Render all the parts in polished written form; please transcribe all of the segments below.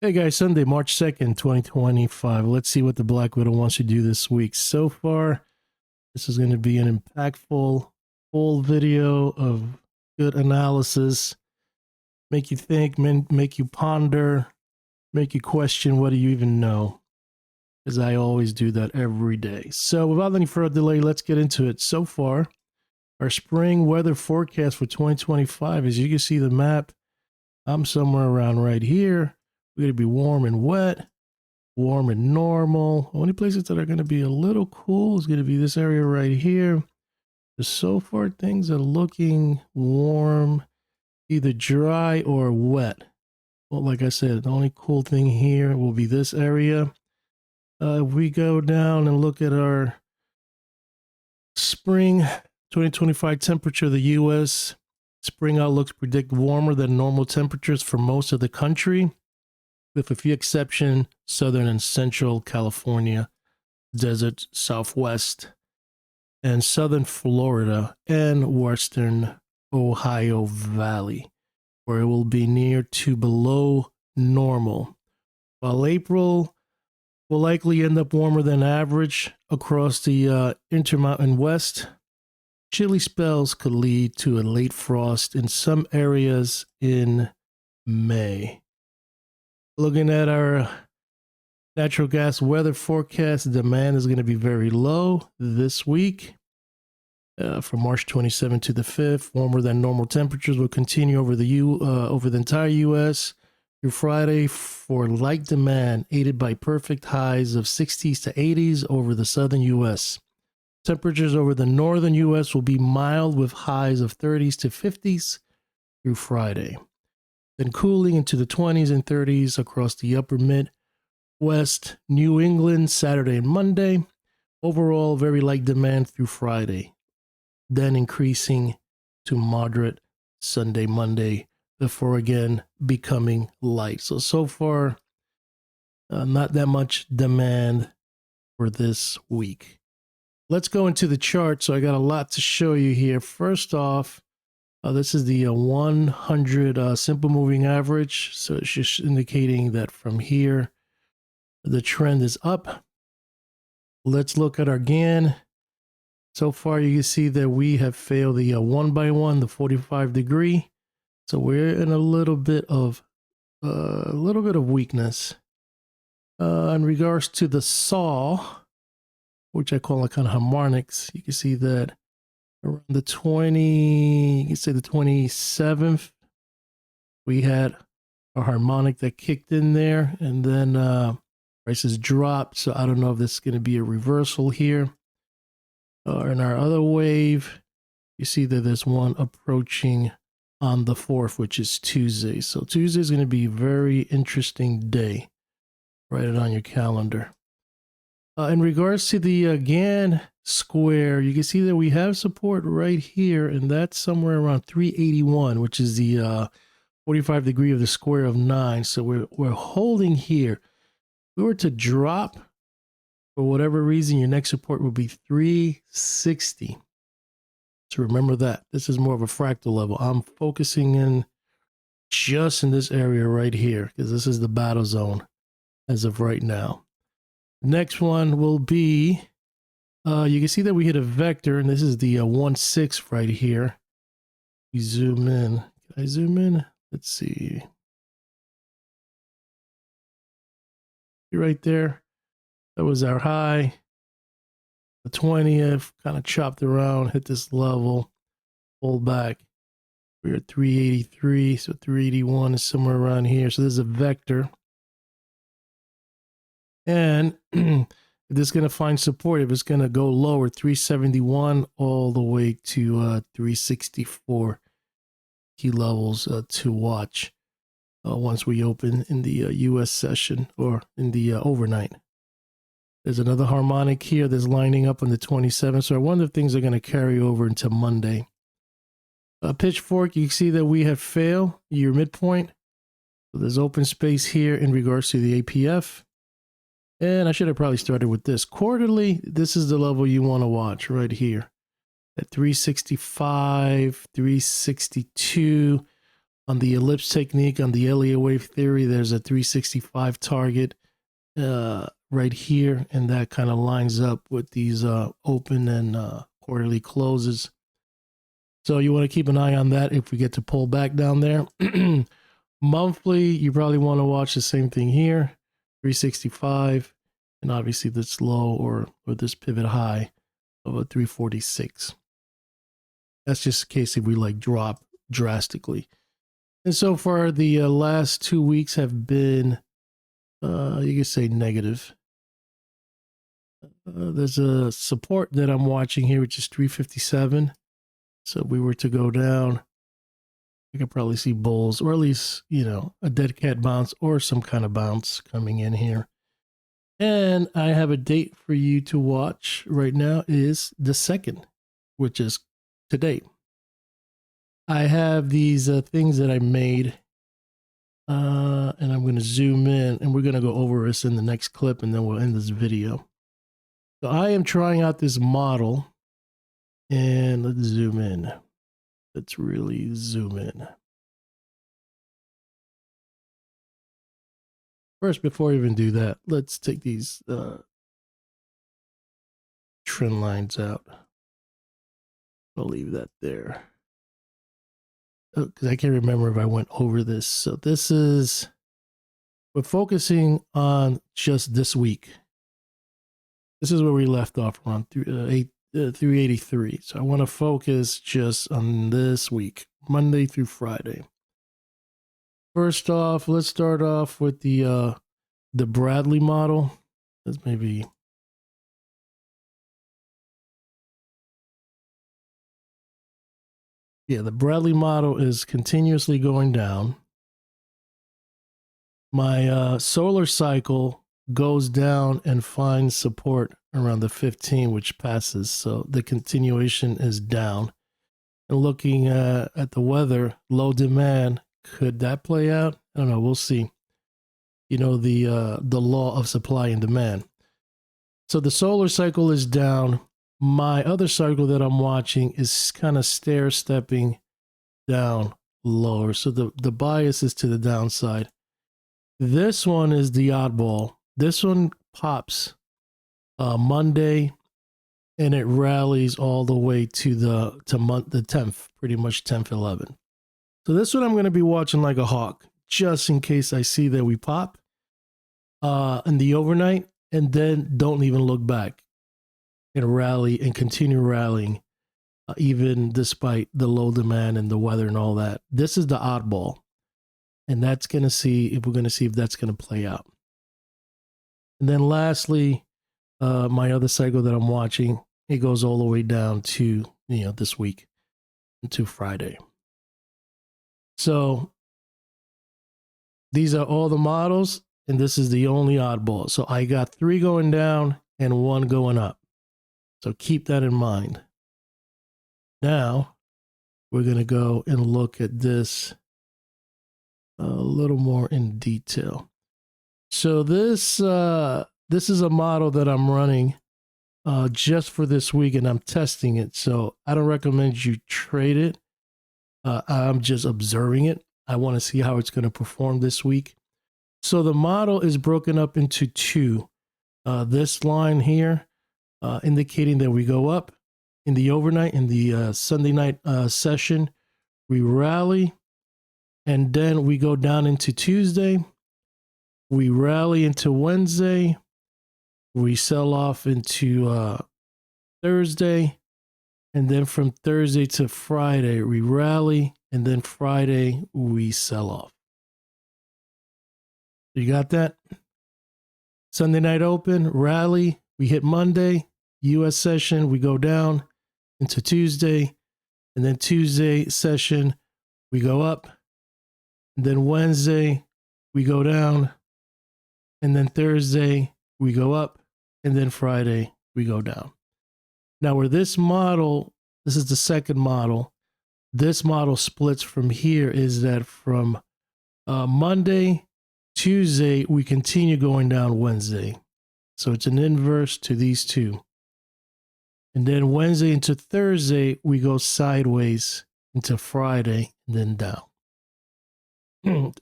Hey guys, Sunday, March 2nd, 2025. Let's see what the Black Widow wants to do this week. So far, this is going to be an impactful, full video of good analysis. Make you think, make you ponder, make you question what do you even know. Because I always do that every day. So without any further delay, let's get into it. So far, our spring weather forecast for 2025, as you can see the map, I'm somewhere around right here. We're going to be warm and wet, warm and normal. Only places that are going to be a little cool is going to be this area right here. So far, things are looking warm, either dry or wet. Well, like I said, the only cool thing here will be this area. If we go down and look at our spring 2025 temperature of the U.S., spring outlooks predict warmer than normal temperatures for most of the country, with a few exceptions, Southern and Central California, Desert Southwest, and Southern Florida, and Western Ohio Valley, where it will be near to below normal. While April will likely end up warmer than average across the Intermountain West, chilly spells could lead to a late frost in some areas in May. Looking at our natural gas weather forecast, demand is going to be very low this week. From March 27th to the 5th, warmer than normal temperatures will continue over the entire U.S. through Friday for light demand, aided by perfect highs of 60s to 80s over the southern U.S. Temperatures over the northern U.S. will be mild with highs of 30s to 50s through Friday. Then cooling into the 20s and 30s across the upper Midwest, New England, Saturday and Monday. Overall, very light demand through Friday. Then increasing to moderate Sunday, Monday, before again becoming light. So far, not that much demand for this week. Let's go into the chart. So I got a lot to show you here. First off, this is the 100 simple moving average. So it's just indicating that from here, the trend is up. Let's look at our Gann. So far, you can see that we have failed the 1 by 1, the 45 degree. So we're in a little bit of weakness. In regards to the saw, which I call a kind of harmonics, you can see that around the 27th, we had a harmonic that kicked in there, and then prices dropped. So I don't know if this is going to be a reversal here. In our other wave, you see that there's one approaching on the 4th, which is Tuesday. So Tuesday is going to be a very interesting day. Write it on your calendar. In regards to the Gann square, you can see that we have support right here, and that's somewhere around 381, which is the 45 degree of the square of 9. So we're holding here. If we were to drop, for whatever reason, your next support will be 360. So remember that. This is more of a fractal level. I'm focusing in just in this area right here, because this is the battle zone as of right now. Next one will be, you can see that we hit a vector, and this is the 1-6 right here. We zoom in. Can I zoom in? Let's see. Right there. That was our high. The 20th kind of chopped around, hit this level, pulled back. We're at 383, so 381 is somewhere around here. So there's a vector. And if this is going to find support, if it's going to go lower, 371 all the way to 364 key levels to watch once we open in the U.S. session or in the overnight. There's another harmonic here that's lining up on the 27th. So I wonder if things are going to carry over into Monday. Pitchfork, you can see that we have failed your midpoint. So there's open space here in regards to the APF. And I should have probably started with this. Quarterly, this is the level you want to watch right here. At 365, 362. On the ellipse technique, on the Elliott wave theory, there's a 365 target right here, and that kind of lines up with these open and quarterly closes. So you want to keep an eye on that if we get to pull back down there. Monthly, you probably want to watch the same thing here, 365, and obviously this low or this pivot high of a 346. That's just in case if we like drop drastically. And so far, the last 2 weeks have been, you could say, negative. There's a support that I'm watching here, which is 357. So if we were to go down, I could probably see bulls, or at least, you know, a dead cat bounce or some kind of bounce coming in here. And I have a date for you to watch right now is the 2nd, which is today. I have these things that I made, and I'm going to zoom in, and we're going to go over this in the next clip, and then we'll end this video. So I am trying out this model, and let's zoom in. Let's really zoom in. First, before I even do that, let's take these trend lines out. I'll leave that there. Because I can't remember if I went over this. So this is, we're focusing on just this week. This is where we left off around 383. So I want to focus just on this week, Monday through Friday. First off, let's start off with the Bradley model. That's maybe. Yeah, the Bradley model is continuously going down. My solar cycle goes down and finds support around the 15, which passes. So the continuation is down. And looking at the weather, low demand, could that play out? I don't know. We'll see. You know, the law of supply and demand. So the solar cycle is down. My other cycle that I'm watching is kind of stair-stepping down lower. So the bias is to the downside. This one is the oddball. This one pops Monday, and it rallies all the way to the 10th, pretty much 10th, 11. So this one I'm going to be watching like a hawk, just in case I see that we pop in the overnight, and then don't even look back and rally and continue rallying, even despite the low demand and the weather and all that. This is the oddball, and that's going to see if we're going to see if that's going to play out. And then lastly, my other cycle that I'm watching, it goes all the way down to, you know, this week to Friday. So these are all the models, and this is the only oddball. So I got 3 going down and 1 going up. So keep that in mind. Now we're going to go and look at this a little more in detail. So this is a model that I'm running just for this week, and I'm testing it. So I don't recommend you trade it. I'm just observing it. I want to see how it's going to perform this week. So the model is broken up into 2. This line here indicating that we go up in the overnight, in the Sunday night session, we rally, and then we go down into Tuesday. We rally into Wednesday. We sell off into Thursday. And then from Thursday to Friday, we rally. And then Friday, we sell off. You got that? Sunday night open, rally. We hit Monday. U.S. session, we go down into Tuesday. And then Tuesday session, we go up. And then Wednesday, we go down. And then Thursday, we go up. And then Friday, we go down. Now, where this model, this is the second model, this model splits from here is that from Monday, Tuesday, we continue going down Wednesday. So it's an inverse to these 2. And then Wednesday into Thursday, we go sideways into Friday and then down.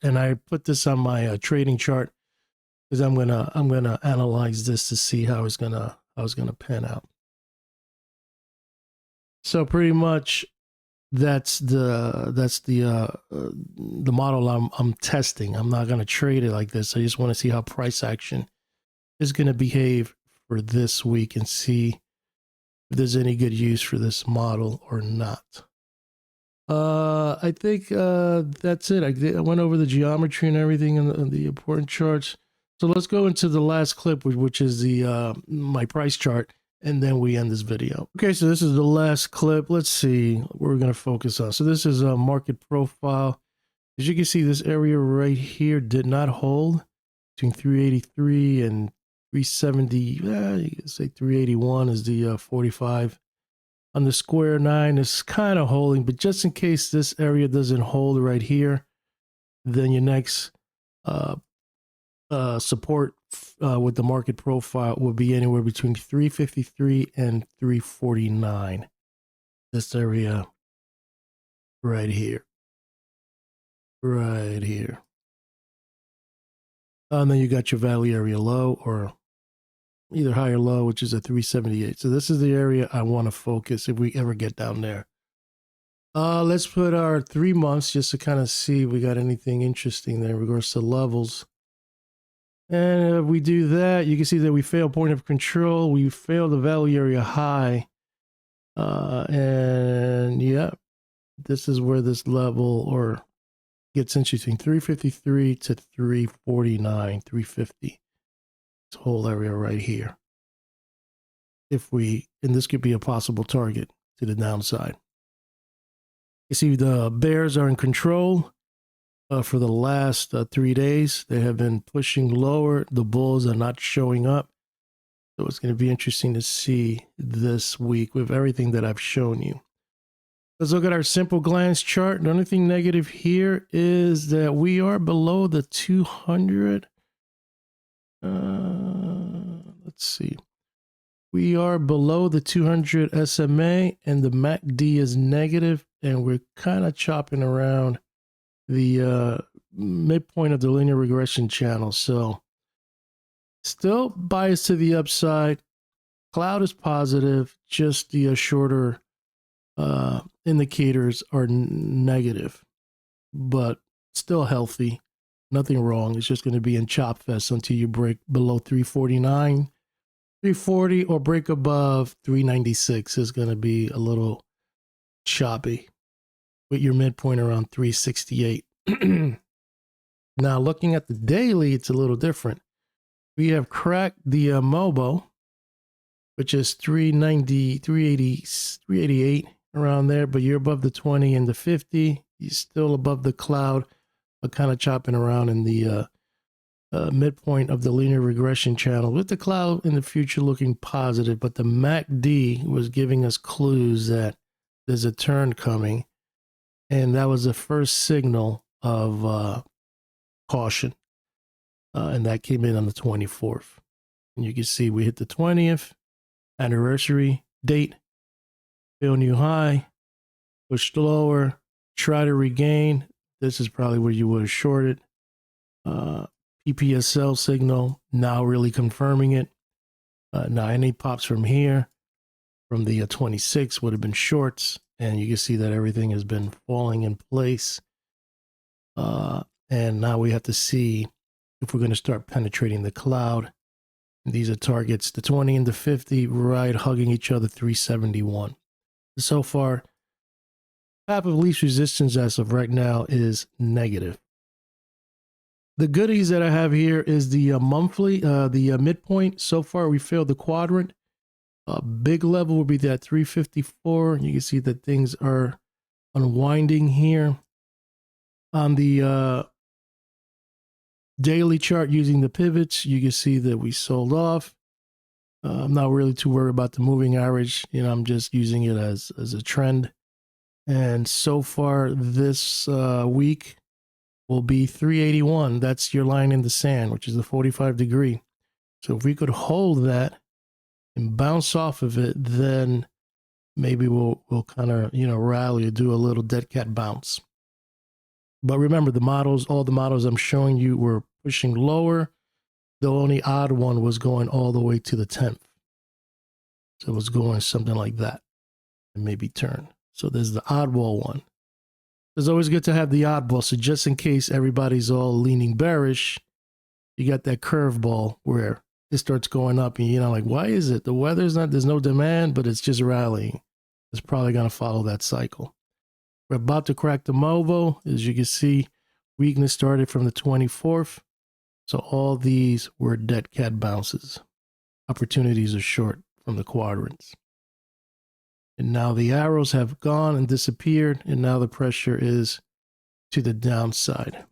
And I put this on my trading chart because I'm gonna analyze this to see how it's gonna pan out. So pretty much that's the model I'm testing. I'm not gonna trade it like this. I just want to see how price action is gonna behave for this week and see if there's any good use for this model or not. I think that's it. I went over the geometry and everything and the important charts. So let's go into the last clip, which is the my price chart, and then we end this video. Okay, so this is the last clip. Let's see what we're going to focus on. So this is a market profile. As you can see, this area right here did not hold between 383 and 370. You can say 381 is the 45. On the square 9 is kind of holding, but just in case this area doesn't hold right here, then your next support with the market profile will be anywhere between 353 and 349. This area right here. Right here. And then you got your value area low or either high or low, which is a 378. So this is the area I want to focus if we ever get down there. Let's put our 3 months just to kind of see if we got anything interesting there in regards to levels. And if we do that, you can see that we fail point of control. We fail the value area high. And yeah, this is where this level or gets interesting. 353 to 349, 350. This whole area right here. And this could be a possible target to the downside. You see the bears are in control for the last 3 days. They have been pushing lower. The bulls are not showing up. So it's going to be interesting to see this week with everything that I've shown you. Let's look at our simple glance chart. The only thing negative here is that we are below the 200. Let's see. We are below the 200 SMA and the MACD is negative, and we're kind of chopping around the midpoint of the linear regression channel. So still biased to the upside. Cloud is positive, just the shorter indicators are negative, but still healthy. Nothing wrong. It's just going to be in chop fest until you break below 349, 340, or break above 396 is going to be a little choppy with your midpoint around 368. Now, looking at the daily, it's a little different. We have cracked the MOBO, which is 390, 380, 388 around there, but you're above the 20 and the 50. You're still above the cloud, but kind of chopping around in the midpoint of the linear regression channel with the cloud in the future looking positive. But the MACD was giving us clues that there's a turn coming. And that was the first signal of caution. And that came in on the 24th. And you can see we hit the 20th anniversary date, fail new high, pushed lower, try to regain. This is probably where you would have shorted. PPSL signal, now really confirming it. Now any pops from here, from the 26 would have been shorts. And you can see that everything has been falling in place. And now we have to see if we're going to start penetrating the cloud. And these are targets, the 20 and the 50, right hugging each other, 371. So far, path of least resistance as of right now is negative. The goodies that I have here is the monthly, the midpoint. So far, we failed the quadrant. Big level will be that 354. You can see that things are unwinding here. On the daily chart using the pivots, you can see that we sold off. I'm not really too worried about the moving average. I'm just using it as a trend. And so far this week will be 381. That's your line in the sand, which is the 45 degree. So if we could hold that and bounce off of it, then maybe we'll kind of, rally or do a little dead cat bounce. But remember, the models, all the models I'm showing you were pushing lower. The only odd one was going all the way to the 10th. So it was going something like that and maybe turn. So there's the oddball one. It's always good to have the oddball. So just in case everybody's all leaning bearish, you got that curveball where it starts going up and like, why is it? The weather's not, there's no demand, but it's just rallying. It's probably going to follow that cycle. We're about to crack the MOVO. As you can see, weakness started from the 24th. So all these were dead cat bounces. Opportunities are short from the quadrants. And now the arrows have gone and disappeared, and now the pressure is to the downside.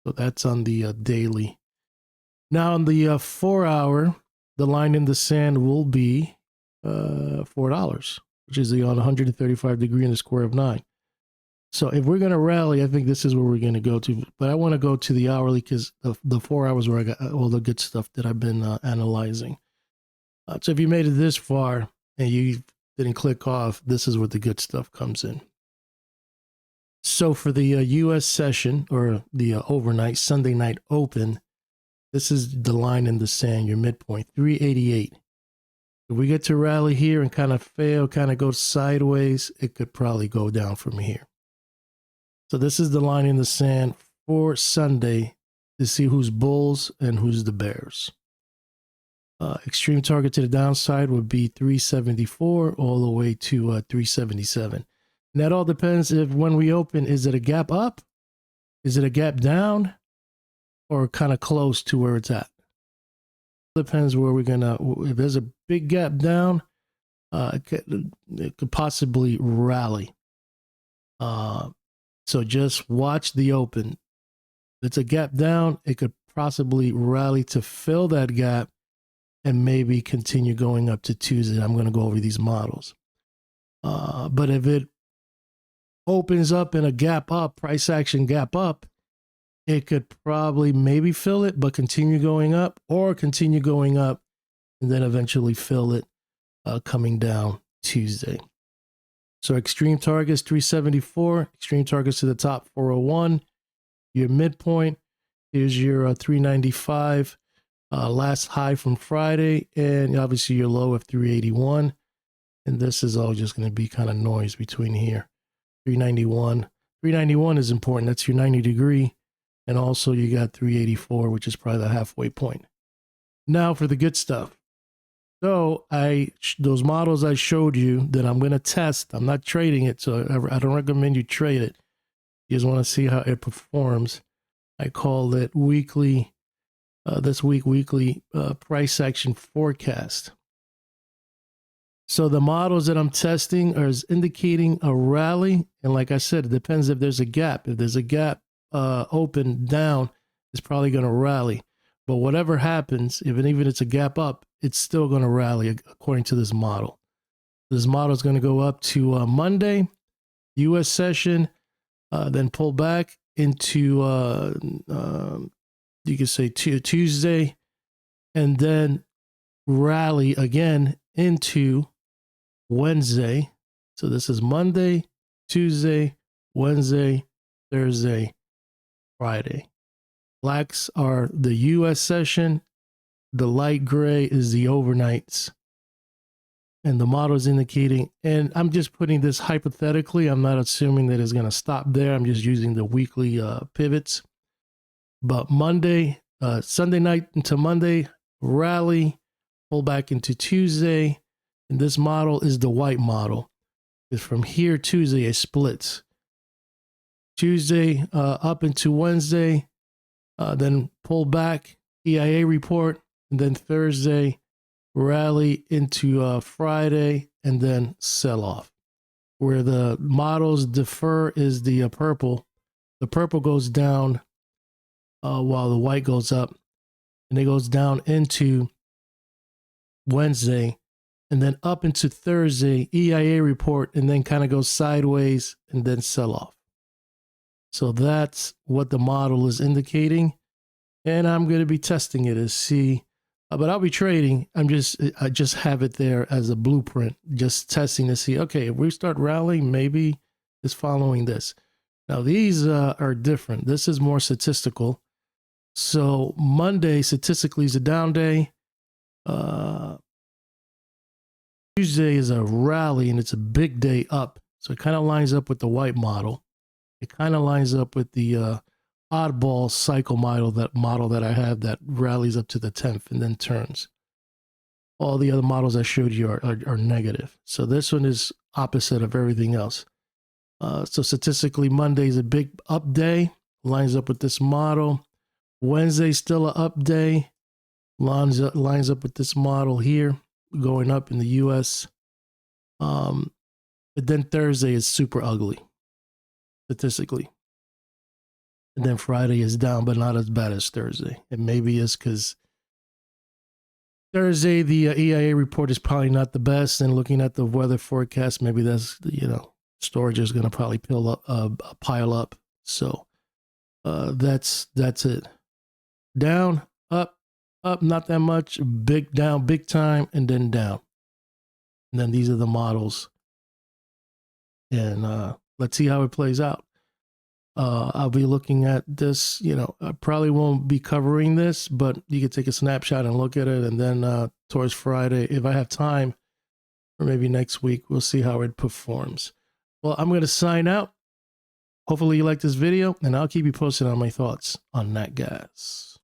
So that's on the daily. Now on the 4 hour, the line in the sand will be $4, which is on 135 degree in the square of 9. So if we're going to rally, I think this is where we're going to go to. But I want to go to the hourly because the 4 hours where I got all the good stuff that I've been analyzing. So if you made it this far and you didn't click off, this is where the good stuff comes in. So for the U.S. session or the overnight, Sunday night open, this is the line in the sand, your midpoint, 388. If we get to rally here and kind of fail, kind of go sideways, it could probably go down from here. So this is the line in the sand for Sunday to see who's bulls and who's the bears. Extreme target to the downside would be 374 all the way to 377. And that all depends if when we open, is it a gap up? Is it a gap down? Or kind of close to where it's at? Depends where we're gonna, if there's a big gap down, it could possibly rally. So just watch the open. If it's a gap down, it could possibly rally to fill that gap and maybe continue going up to Tuesday. I'm going to go over these models. But if it opens up in a gap up, price action gap up, it could probably maybe fill it, but continue going up, or continue going up and then eventually fill it coming down Tuesday. So extreme targets 374, extreme targets to the top 401. Your midpoint is your 395. Last high from Friday, and obviously your low of 381. And this is all just going to be kind of noise between here. 391. 391 is important. That's your 90 degree. And also you got 384, which is probably the halfway point. Now for the good stuff. So those models I showed you that I'm going to test, I'm not trading it, so I don't recommend you trade it. You just want to see how it performs. I call it weekly. This weekly price action forecast. So the models that I'm testing are indicating a rally. And like I said, it depends if there's a gap. If there's a gap open down, it's probably going to rally. But whatever happens, even it's a gap up, it's still going to rally according to this model. This model is going to go up to Monday, U.S. session, then pull back into you could say Tuesday, and then rally again into Wednesday. So this is Monday, Tuesday, Wednesday, Thursday, Friday. Blacks are the U.S. session. The light gray is the overnights. And the model is indicating, and I'm just putting this hypothetically. I'm not assuming that it's going to stop there. I'm just using the weekly pivots. But Monday, Sunday night into Monday, rally, pull back into Tuesday. And this model is the white model. Because from here, Tuesday, it splits. Tuesday up into Wednesday, then pull back, EIA report, and then Thursday, rally into Friday, and then sell off. Where the models differ is the purple. The purple goes down while the white goes up, and it goes down into Wednesday and then up into Thursday, EIA report, and then kind of goes sideways and then sell off. So that's what the model is indicating. And I'm going to be testing it to see, but I'll be trading. I just have it there as a blueprint, just testing to see, okay, if we start rallying, maybe it's following this. Now these are different. This is more statistical. So Monday statistically is a down day. Tuesday is a rally and it's a big day up. So it kind of lines up with the white model. It kind of lines up with the oddball cycle model that I have that rallies up to the 10th and then turns. All the other models I showed you are negative. So this one is opposite of everything else. So statistically, Monday is a big up day, lines up with this model. Wednesday still an up day, lines up with this model here, going up in the U.S. But then Thursday is super ugly, statistically. And then Friday is down, but not as bad as Thursday. And maybe it's because Thursday, the EIA report is probably not the best. And looking at the weather forecast, maybe that's, storage is going to probably pile up. So that's it. Down, up, not that much. Big down, big time, and then down. And then these are the models. And let's see how it plays out. I'll be looking at this, I probably won't be covering this, but you can take a snapshot and look at it. And then towards Friday, if I have time, or maybe next week, we'll see how it performs. Well, I'm going to sign out. Hopefully you like this video, and I'll keep you posted on my thoughts on nat gas.